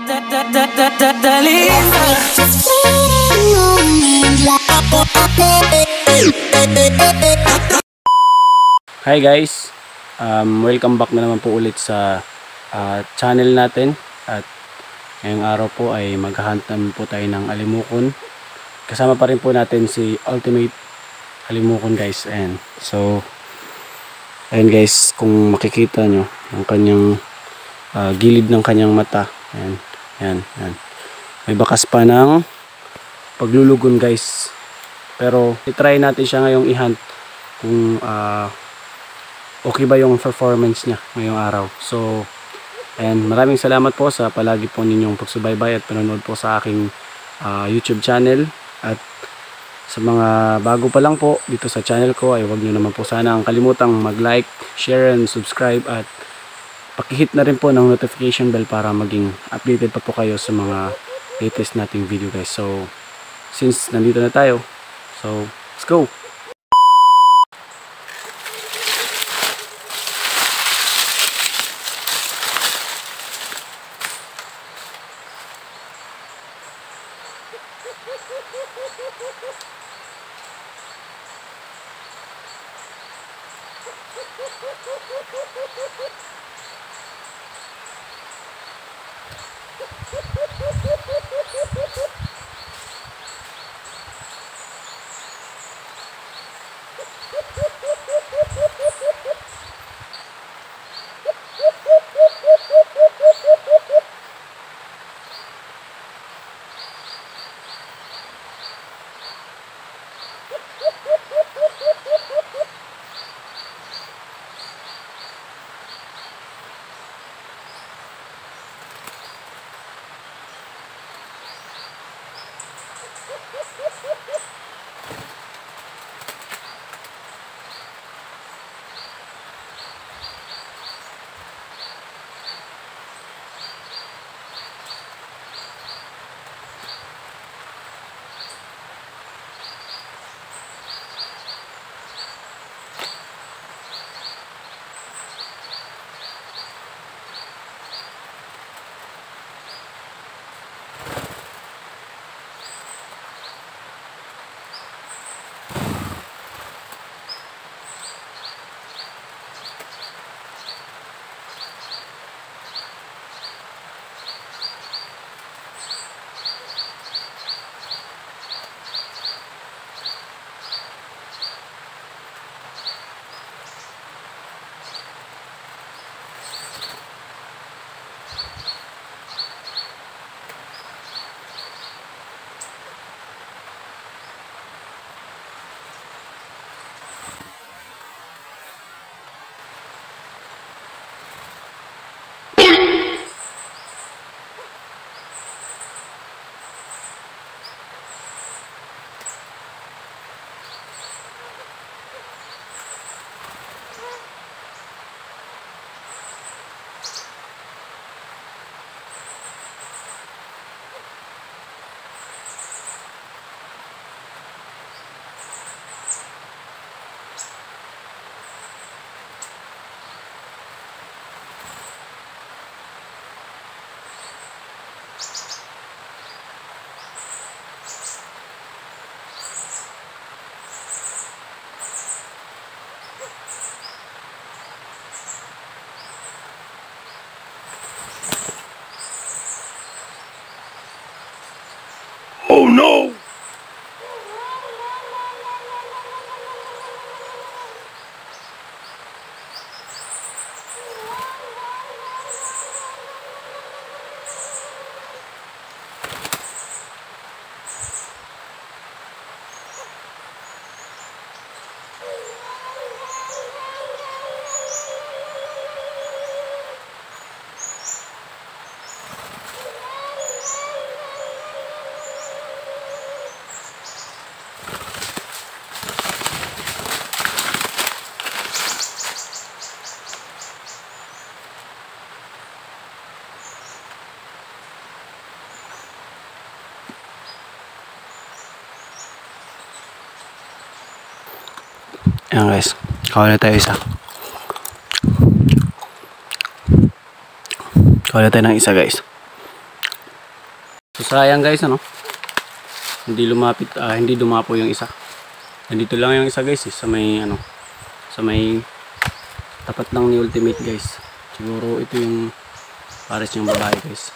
Hi guys, welcome back na naman po ulit sa channel natin. At ngayong araw po ay maghahunt naman po tayo ng alimukon. Kasama pa rin po natin si Ultimate Alimukon guys. And so ayun guys, kung makikita nyo ang kanyang gilid ng kanyang mata, yan. May bakas pa ng paglulugon guys, pero itry natin siya ngayong i-hunt kung okay ba yung performance niya ngayong araw. So and maraming salamat po sa palagi po ninyong pagsubaybay at panonood po sa aking YouTube channel. At sa mga bago pa lang po dito sa channel ko ay huwag nyo naman po sana ang kalimutang mag-like, share and subscribe, at pakihit na rin po ng notification bell para maging updated pa po kayo sa mga latest nating video guys. So since nandito na tayo, so let's go! Oh no! Ayan guys, kawala tayo isa. Kawala tayo ng isa guys. So sayang guys, ano? Hindi lumapit, hindi dumapo yung isa. Nandito lang yung isa guys, sa may ano, sa may tapat lang ni Ultimate guys. Siguro ito yung pares yung babae guys.